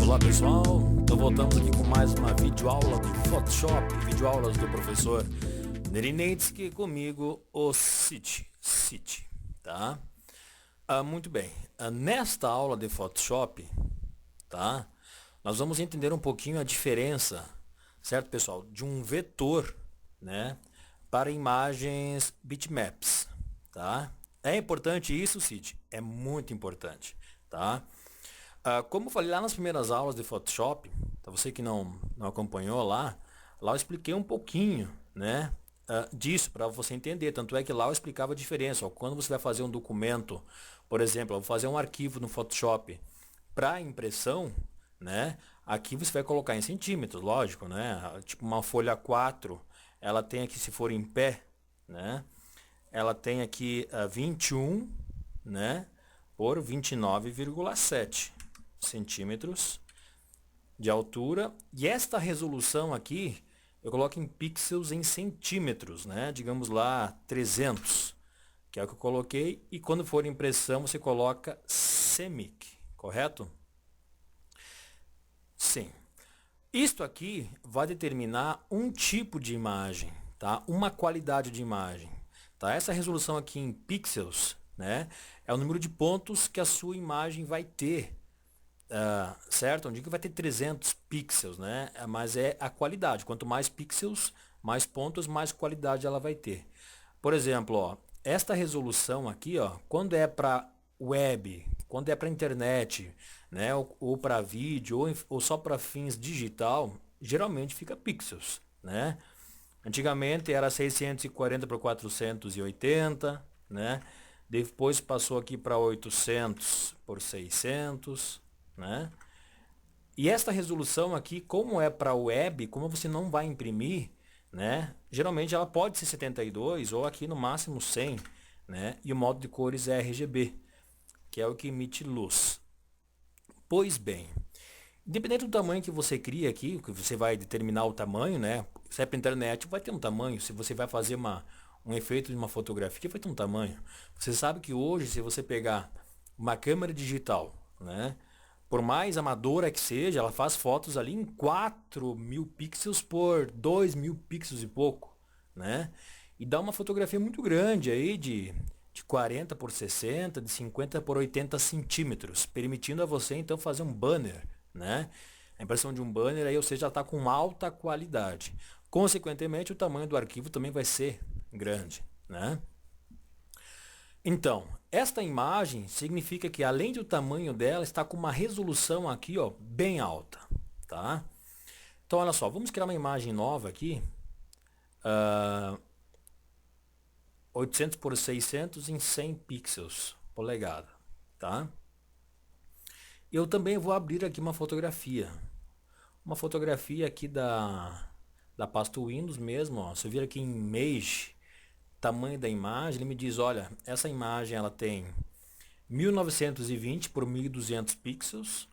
Olá pessoal, então voltamos aqui com mais uma videoaula de Photoshop, videoaulas do professor Nerinetsky, comigo o City, tá? Muito bem, nesta aula de Photoshop, tá? Nós vamos entender um pouquinho a diferença, certo pessoal, de um vetor, né, para imagens bitmaps, tá? É importante isso, City? É muito importante, tá? Como eu falei lá nas primeiras aulas de Photoshop, para você que não acompanhou lá eu expliquei um pouquinho, né, disso para você entender. Tanto é que lá eu explicava a diferença. Ó, quando você vai fazer um documento, por exemplo, eu vou fazer um arquivo no Photoshop para impressão, né, aqui você vai colocar em centímetros, lógico, né, tipo uma folha A4, ela tem aqui, se for em pé, né, ela tem aqui 21, né, por 29,7 centímetros de altura, e esta resolução aqui eu coloco em pixels em centímetros, né? Digamos lá 300, que é o que eu coloquei, e quando for impressão você coloca CMYK, correto? Sim. Isto aqui vai determinar um tipo de imagem, tá? Uma qualidade de imagem, tá? Essa resolução aqui em pixels, né, é o número de pontos que a sua imagem vai ter. Certo? Não digo que vai ter 300 pixels, né? Mas é a qualidade. Quanto mais pixels, mais pontos, mais qualidade ela vai ter. Por exemplo, ó, esta resolução aqui, ó, quando é para web, quando é para internet, né, ou para vídeo, ou só para fins digital, geralmente fica pixels, né? Antigamente era 640 por 480, né? Depois passou aqui para 800 por 600, né? E esta resolução aqui, como é para web, como você não vai imprimir, né? Geralmente ela pode ser 72 ou aqui no máximo 100, né? E o modo de cores é RGB, que é o que emite luz. Pois bem, independente do tamanho que você cria aqui, que você vai determinar o tamanho, né? Se é para internet, vai ter um tamanho. Se você vai fazer um efeito de uma fotografia, vai ter um tamanho. Você sabe que hoje, se você pegar uma câmera digital, né, por mais amadora que seja, ela faz fotos ali em 4.000 pixels por 2.000 pixels e pouco, né? E dá uma fotografia muito grande aí de 40 por 60, de 50 por 80 centímetros, permitindo a você então fazer um banner, né? A impressão de um banner aí, ou seja, está com alta qualidade. Consequentemente, o tamanho do arquivo também vai ser grande, né? Então, esta imagem significa que além do tamanho dela, está com uma resolução aqui, ó, bem alta, tá? Então, olha só, vamos criar uma imagem nova aqui, 800 por 600 em 100 pixels polegada, tá? Eu também vou abrir aqui uma fotografia aqui da pasta Windows mesmo, ó. Se eu vir aqui em Image, tamanho da imagem, ele me diz, olha, essa imagem ela tem 1920 por 1200 pixels,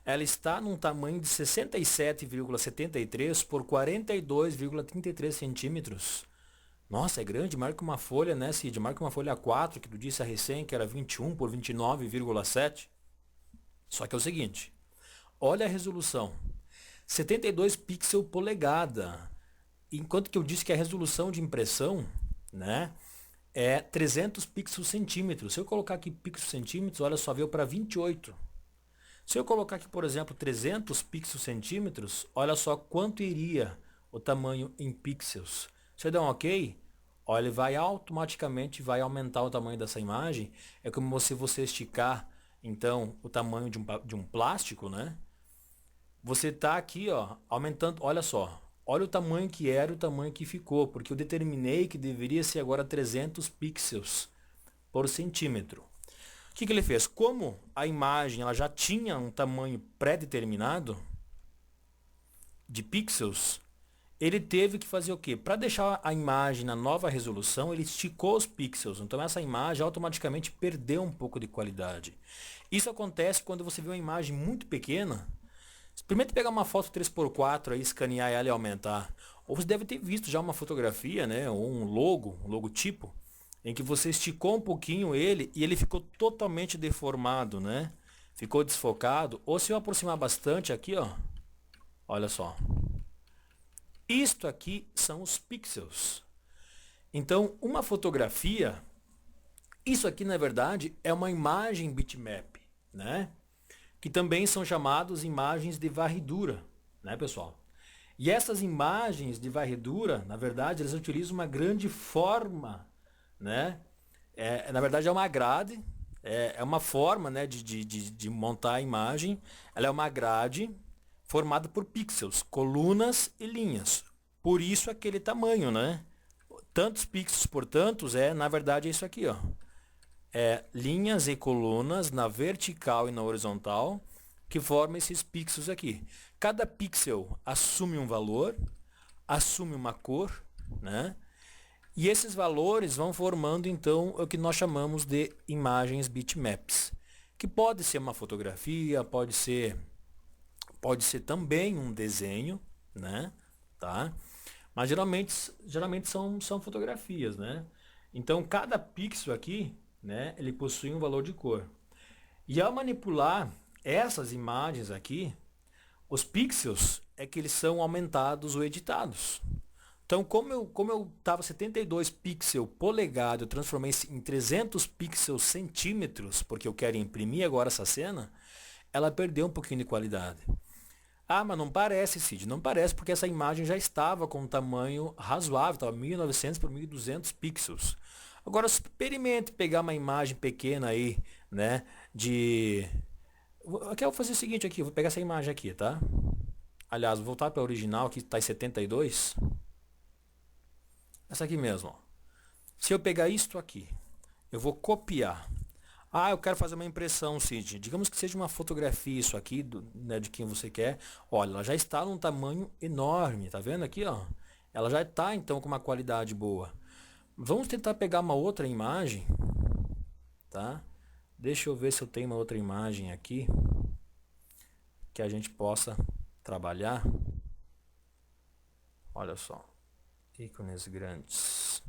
ela está num tamanho de 67,73 por 42,33 centímetros. Nossa, é grande, marca uma folha, né, Cid? Marca uma folha A4, que tu disse a recém que era 21 por 29,7. Só que é o seguinte, olha a resolução, 72 pixels polegada, enquanto que eu disse que a resolução de impressão, né, é 300 pixels centímetros. Se eu colocar aqui pixels centímetros, olha só, veio para 28. Se eu colocar aqui, por exemplo, 300 pixels centímetros, olha só quanto iria o tamanho em pixels. Se eu der um OK, olha, ele vai automaticamente vai aumentar o tamanho dessa imagem. É como se você esticar, então, o tamanho de um plástico, né? Você está aqui, ó, aumentando, olha só. Olha o tamanho que era e o tamanho que ficou, porque eu determinei que deveria ser agora 300 pixels por centímetro. O que ele fez? Como a imagem ela já tinha um tamanho pré-determinado de pixels, ele teve que fazer o quê? Para deixar a imagem na nova resolução, ele esticou os pixels. Então essa imagem automaticamente perdeu um pouco de qualidade. Isso acontece quando você vê uma imagem muito pequena. Experimente pegar uma foto 3x4 aí, escanear ela e aumentar. Ou você deve ter visto já uma fotografia, né, ou um logotipo, em que você esticou um pouquinho ele e ele ficou totalmente deformado, né? Ficou desfocado. Ou se eu aproximar bastante aqui, ó, olha só. Isto aqui são os pixels. Então, uma fotografia, isso aqui na verdade é uma imagem bitmap, né? Que também são chamados imagens de varredura, né, pessoal? E essas imagens de varredura, na verdade, eles utilizam uma grande forma, né? Na verdade, é uma grade, é uma forma, né, de montar a imagem. Ela é uma grade formada por pixels, colunas e linhas. Por isso aquele tamanho, né? Tantos pixels por tantos na verdade, é isso aqui, ó. Linhas e colunas na vertical e na horizontal que formam esses pixels aqui. Cada pixel assume um valor, assume uma cor, né? E esses valores vão formando então o que nós chamamos de imagens bitmaps, que pode ser uma fotografia, pode ser também um desenho, né? Tá? Mas geralmente são fotografias, né? Então cada pixel aqui, né, ele possui um valor de cor. E ao manipular essas imagens aqui, os pixels é que eles são aumentados ou editados. Então, como eu estava 72 pixels polegada, eu transformei em 300 pixels centímetros, porque eu quero imprimir agora essa cena, ela perdeu um pouquinho de qualidade. Ah, mas não parece, Cid. Não parece porque essa imagem já estava com um tamanho razoável, estava 1900 por 1200 pixels. Agora, experimente pegar uma imagem pequena aí, né, Aqui eu vou fazer o seguinte aqui, eu vou pegar essa imagem aqui, tá? Aliás, vou voltar para a original, que está em 72. Essa aqui mesmo, ó. Se eu pegar isto aqui, eu vou copiar. Ah, eu quero fazer uma impressão, Cid. Digamos que seja uma fotografia isso aqui, né, de quem você quer. Olha, ela já está num tamanho enorme, tá vendo aqui, ó? Ela já está, então, com uma qualidade boa. Vamos tentar pegar uma outra imagem, tá? Deixa eu ver se eu tenho uma outra imagem aqui que a gente possa trabalhar. Olha só. Ícones grandes.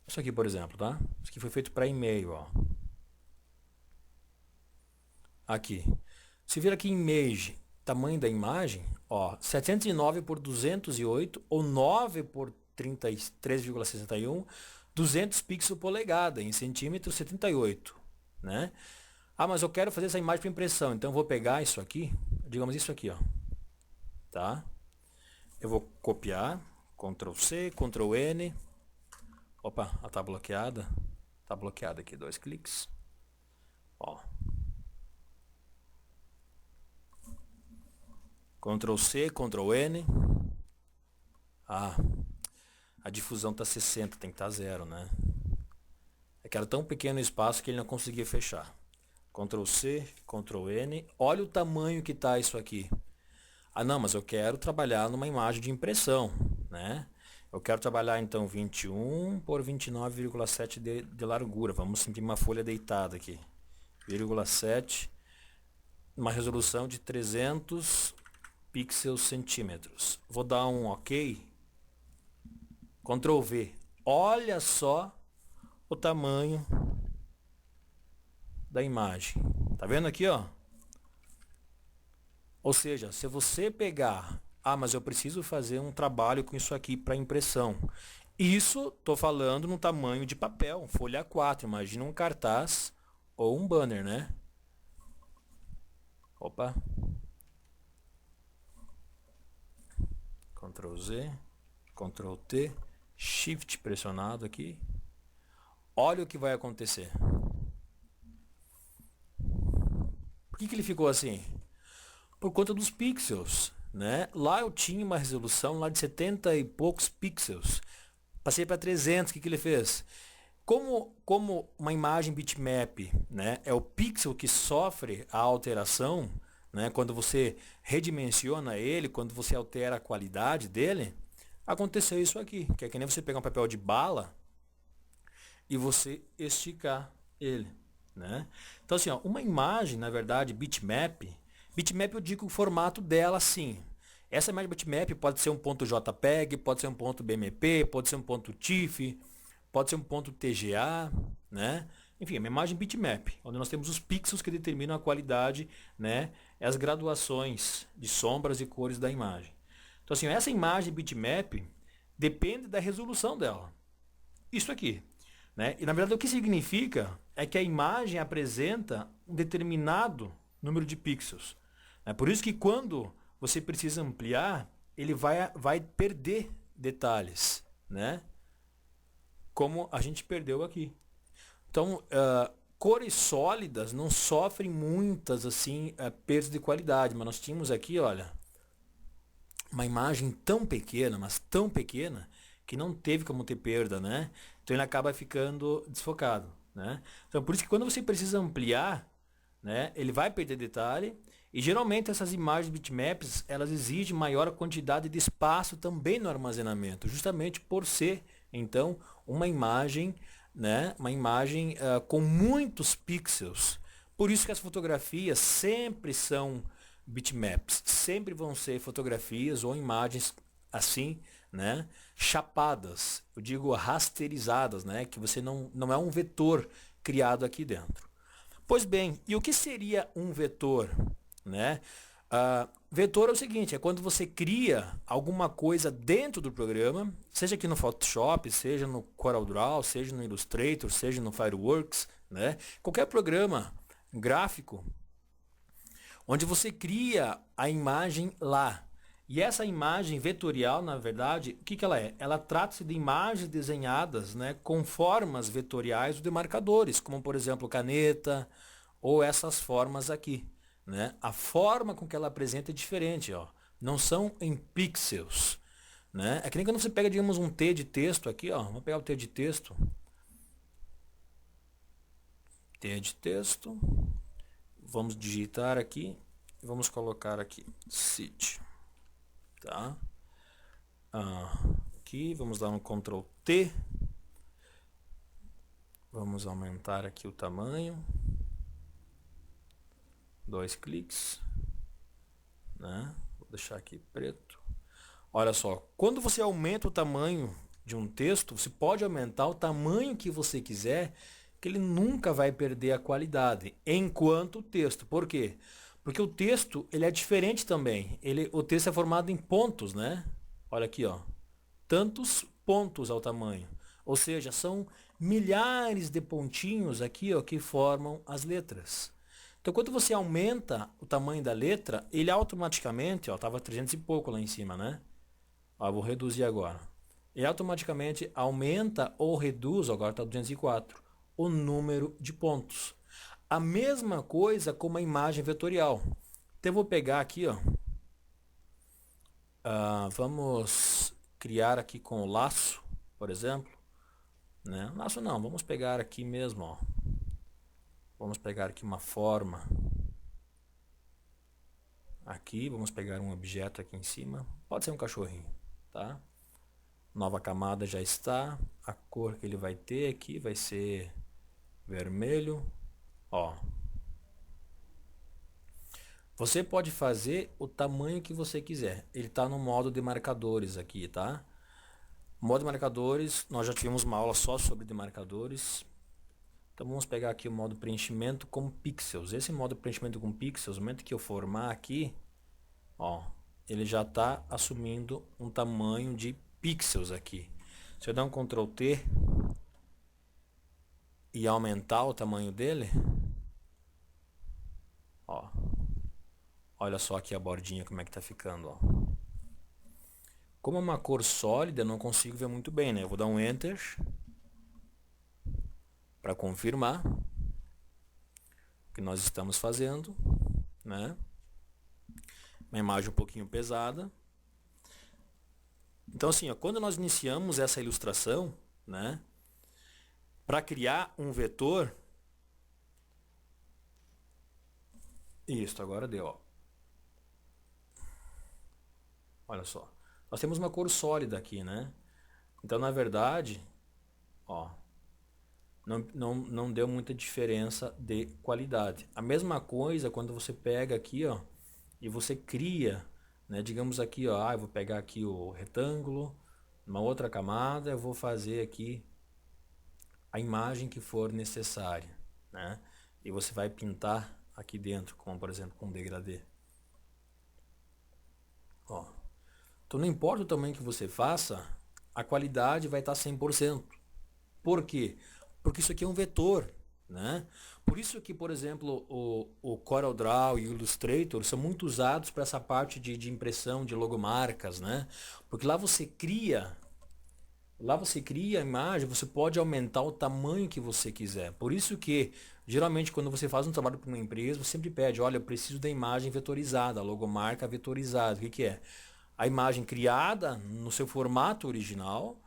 Isso aqui, por exemplo, tá? Isso aqui foi feito para e-mail, ó. Aqui. Se vir aqui image, tamanho da imagem, ó, 709 por 208 ou 9 por 33,61, 200 pixels polegada, em centímetros 78, né? Ah, mas eu quero fazer essa imagem para impressão, então eu vou pegar isso aqui, digamos isso aqui, ó, tá? Eu vou copiar, Ctrl C, Ctrl N. Opa, ela tá bloqueada. Tá bloqueada aqui, 2 cliques. Ó. Ctrl C, Ctrl N. Ah, a difusão tá 60, tem que estar 0, né? É que era tão pequeno o espaço que ele não conseguia fechar. Ctrl C, Ctrl N. Olha o tamanho que tá isso aqui. Ah, não, mas eu quero trabalhar numa imagem de impressão, né? Eu quero trabalhar então 21 por 29,7 de largura. Vamos imprimir uma folha deitada aqui. 0,7, uma resolução de 300 pixels centímetros. Vou dar um OK. Ctrl V. Olha só o tamanho da imagem. Tá vendo aqui, ó? Ou seja, se você pegar, mas eu preciso fazer um trabalho com isso aqui para impressão. Isso, tô falando no tamanho de papel, folha A4. Imagina um cartaz ou um banner, né? Opa. Ctrl Z, Ctrl T, Shift pressionado aqui. Olha o que vai acontecer. Por que ele ficou assim? Por conta dos pixels, né? Lá eu tinha uma resolução lá de 70 e poucos pixels. Passei para 300, o que ele fez? Como uma imagem bitmap, né, é o pixel que sofre a alteração, né, quando você redimensiona ele, quando você altera a qualidade dele, aconteceu isso aqui, que é que nem você pegar um papel de bala e você esticar ele, né? Então assim, ó, uma imagem, na verdade, bitmap eu digo o formato dela assim. Essa imagem bitmap pode ser um ponto JPEG, pode ser um ponto BMP, pode ser um ponto TIFF, pode ser um ponto TGA, né? Enfim, é uma imagem bitmap, onde nós temos os pixels que determinam a qualidade, né? As graduações de sombras e cores da imagem. Então, assim, essa imagem bitmap depende da resolução dela. Isso aqui. Né? E, na verdade, o que significa é que a imagem apresenta um determinado número de pixels. É por isso que quando você precisa ampliar, ele vai perder detalhes, né? Como a gente perdeu aqui. Então, cores sólidas não sofrem muitas assim perdas de qualidade, mas nós tínhamos aqui, olha, uma imagem tão pequena, mas tão pequena, que não teve como ter perda, né? Então ele acaba ficando desfocado, né? Então por isso que quando você precisa ampliar, né, ele vai perder detalhe, e geralmente essas imagens bitmaps, elas exigem maior quantidade de espaço também no armazenamento, justamente por ser, então, uma imagem, né, uma imagem com muitos pixels. Por isso que as fotografias sempre são bitmaps, sempre vão ser fotografias ou imagens assim, né, chapadas, eu digo rasterizadas, né, que você não é um vetor criado aqui dentro. Pois bem, e o que seria um vetor? Né? Vetor é o seguinte, é quando você cria alguma coisa dentro do programa, seja aqui no Photoshop, seja no CorelDRAW, seja no Illustrator, seja no Fireworks, né? Qualquer programa gráfico, onde você cria a imagem lá. E essa imagem vetorial, na verdade, o que ela é? Ela trata-se de imagens desenhadas, né, com formas vetoriais ou demarcadores, como por exemplo caneta ou essas formas aqui. Né? A forma com que ela apresenta é diferente, ó. Não são em pixels. Né? É que nem quando você pega, digamos, um T de texto aqui, ó. Vamos pegar o T de texto. T de texto. Vamos digitar aqui. Vamos colocar aqui City. Tá? Aqui, vamos dar um Ctrl T. Vamos aumentar aqui o tamanho. 2 cliques. Né? Vou deixar aqui preto. Olha só, quando você aumenta o tamanho de um texto, você pode aumentar o tamanho que você quiser, que ele nunca vai perder a qualidade, enquanto o texto. Por quê? Porque o texto ele é diferente também. O texto é formado em pontos, né? Olha aqui, ó. Tantos pontos ao tamanho. Ou seja, são milhares de pontinhos aqui, ó, que formam as letras. Então, quando você aumenta o tamanho da letra, ele automaticamente, ó, estava 300 e pouco lá em cima, né? Ó, vou reduzir agora. Ele automaticamente aumenta ou reduz, agora está 204, o número de pontos. A mesma coisa com uma imagem vetorial. Então, eu vou pegar aqui, ó. Vamos criar aqui com o laço, por exemplo. Né? Laço não, vamos pegar aqui mesmo, ó. Vamos pegar aqui uma forma. Aqui, vamos pegar um objeto aqui em cima. Pode ser um cachorrinho, tá? Nova camada já está. A cor que ele vai ter aqui vai ser vermelho. Ó. Você pode fazer o tamanho que você quiser. Ele está no modo de marcadores aqui, tá? Modo de marcadores, nós já tivemos uma aula só sobre demarcadores. Então vamos pegar aqui o modo preenchimento com pixels. Esse modo preenchimento com pixels, no momento que eu formar aqui, ó, ele já está assumindo um tamanho de pixels aqui. Se eu der um Ctrl T e aumentar o tamanho dele, ó, olha só aqui a bordinha como é que está ficando, ó. Como é uma cor sólida, eu não consigo ver muito bem, né? Eu vou dar um Enter para confirmar o que nós estamos fazendo, né? Uma imagem um pouquinho pesada. Então assim, ó, quando nós iniciamos essa ilustração, né, para criar um vetor, isso, agora deu, ó. Olha só, nós temos uma cor sólida aqui, né? Então na verdade, ó, não deu muita diferença de qualidade. A mesma coisa quando você pega aqui, ó, e você cria né? Digamos aqui, ó, eu vou pegar aqui o retângulo, uma outra camada, eu vou fazer aqui a imagem que for necessária, né? E você vai pintar aqui dentro, como por exemplo com degradê. Ó. Então não importa o tamanho que você faça, a qualidade vai estar 100%. Por quê? Porque isso aqui é um vetor, né? Por isso que, por exemplo, o CorelDRAW e o Illustrator são muito usados para essa parte de impressão de logomarcas, né? Porque lá você cria a imagem, você pode aumentar o tamanho que você quiser. Por isso que, geralmente, quando você faz um trabalho para uma empresa, você sempre pede, olha, eu preciso da imagem vetorizada, a logomarca vetorizada. O que que é? A imagem criada no seu formato original,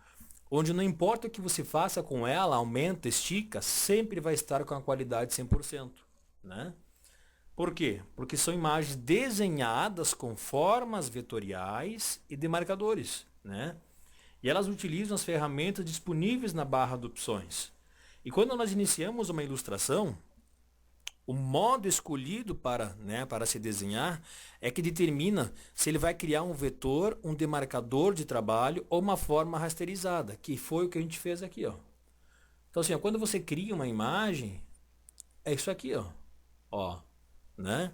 onde não importa o que você faça com ela, aumenta, estica, sempre vai estar com a qualidade 100%, né? Por quê? Porque são imagens desenhadas com formas vetoriais e demarcadores, né? E elas utilizam as ferramentas disponíveis na barra de opções. E quando nós iniciamos uma ilustração, o modo escolhido para se desenhar é que determina se ele vai criar um vetor, um demarcador de trabalho ou uma forma rasterizada, que foi o que a gente fez aqui, ó. Então assim, ó, quando você cria uma imagem, é isso aqui, ó, né?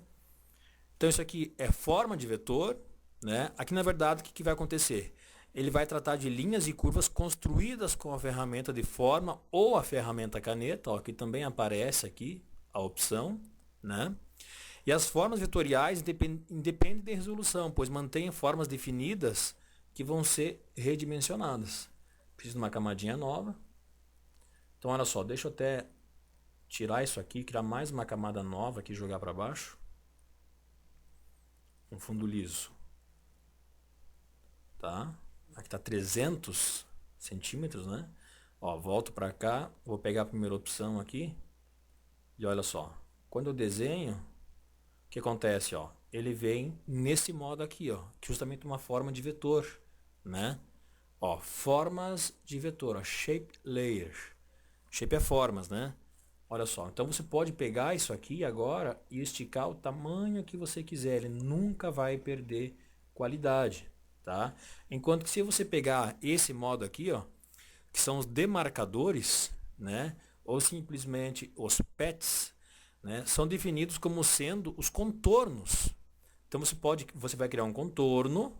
Então isso aqui é forma de vetor, né? Aqui na verdade o que vai acontecer? Ele vai tratar de linhas e curvas construídas com a ferramenta de forma ou a ferramenta caneta, ó, que também aparece aqui a opção, né? E as formas vetoriais independem da resolução, pois mantêm formas definidas que vão ser redimensionadas. Preciso de uma camadinha nova. Então olha só, deixa eu até tirar isso aqui, criar mais uma camada nova aqui e jogar para baixo. Um fundo liso. Tá? Aqui está 300 centímetros, né? Ó, volto para cá, vou pegar a primeira opção aqui. E olha só, quando eu desenho, o que acontece, ó? Ele vem nesse modo aqui, ó, que é justamente uma forma de vetor, né? Ó, formas de vetor, ó, shape layer. Shape é formas, né? Olha só, então você pode pegar isso aqui agora e esticar o tamanho que você quiser, ele nunca vai perder qualidade, tá? Enquanto que se você pegar esse modo aqui, ó, que são os demarcadores, né? Ou simplesmente os pets, né? São definidos como sendo os contornos. Então você vai criar um contorno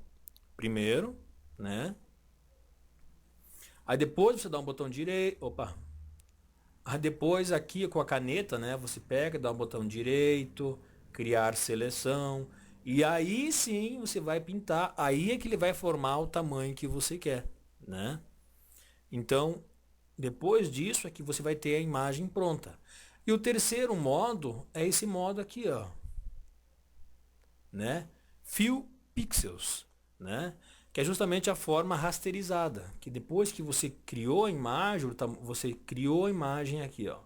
primeiro, né? Aí depois você dá um botão direito, Aí depois aqui com a caneta, né? Você pega, dá um botão direito, criar seleção, e aí sim você vai pintar. Aí é que ele vai formar o tamanho que você quer, né? Então depois disso é que você vai ter a imagem pronta. E o terceiro modo é esse modo aqui, ó, né? Fill Pixels, né? Que é justamente a forma rasterizada, que depois que você criou a imagem, você criou a imagem aqui, ó,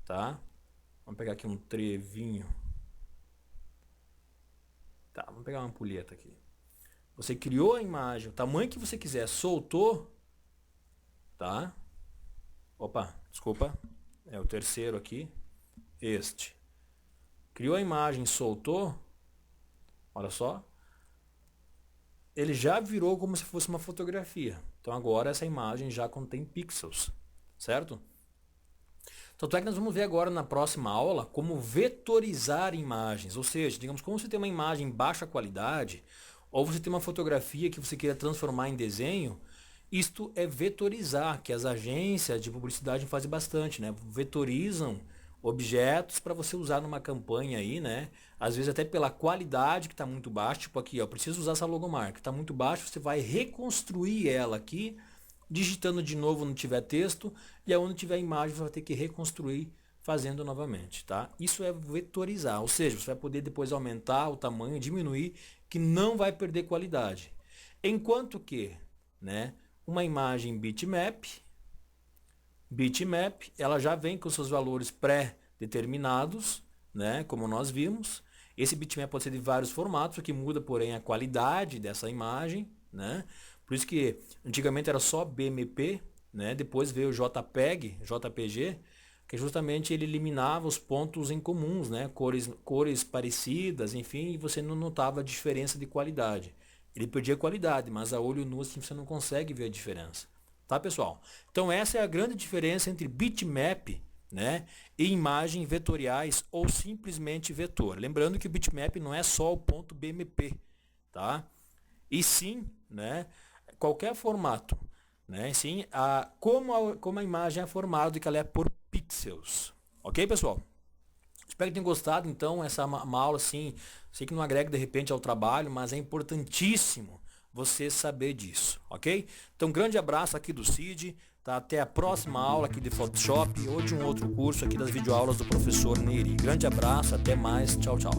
tá? Vamos pegar aqui um trevinho, tá? Vamos pegar uma ampulheta aqui. Você criou a imagem, o tamanho que você quiser, soltou, tá? Opa, desculpa, é o terceiro aqui, este. Criou a imagem, soltou, olha só, ele já virou como se fosse uma fotografia. Então agora essa imagem já contém pixels, certo? Tanto é que nós vamos ver agora na próxima aula como vetorizar imagens, ou seja, digamos, como você tem uma imagem em baixa qualidade, ou você tem uma fotografia que você queira transformar em desenho, isto é vetorizar, que as agências de publicidade fazem bastante, né? Vetorizam objetos para você usar numa campanha aí, né? Às vezes até pela qualidade que está muito baixa, tipo aqui, ó, preciso usar essa logomarca, está muito baixa, você vai reconstruir ela aqui, digitando de novo onde tiver texto, e aonde tiver imagem você vai ter que reconstruir fazendo novamente, tá? Isso é vetorizar, ou seja, você vai poder depois aumentar o tamanho, diminuir, que não vai perder qualidade. Enquanto que, né, uma imagem bitmap, ela já vem com seus valores pré-determinados, né, como nós vimos. Esse bitmap pode ser de vários formatos, o que muda, porém, a qualidade dessa imagem, né? Por isso que antigamente era só BMP, né? Depois veio o JPEG, JPG, que justamente ele eliminava os pontos em comuns, né? Cores parecidas, enfim, e você não notava a diferença de qualidade. Ele perdia qualidade, mas a olho nu assim, você não consegue ver a diferença. Tá, pessoal? Então essa é a grande diferença entre bitmap, né, e imagem vetoriais ou simplesmente vetor. Lembrando que o bitmap não é só o ponto BMP, tá? E sim, né, qualquer formato, né? Sim, como a imagem é formada e que ela é por pixels. Ok, pessoal? Espero que tenham gostado, então, essa é uma aula assim, sei que não agrega de repente ao trabalho, mas é importantíssimo você saber disso, ok? Então, grande abraço aqui do Cid, tá? Até a próxima aula aqui de Photoshop ou de um outro curso aqui das videoaulas do professor Neri. Grande abraço, até mais, tchau, tchau.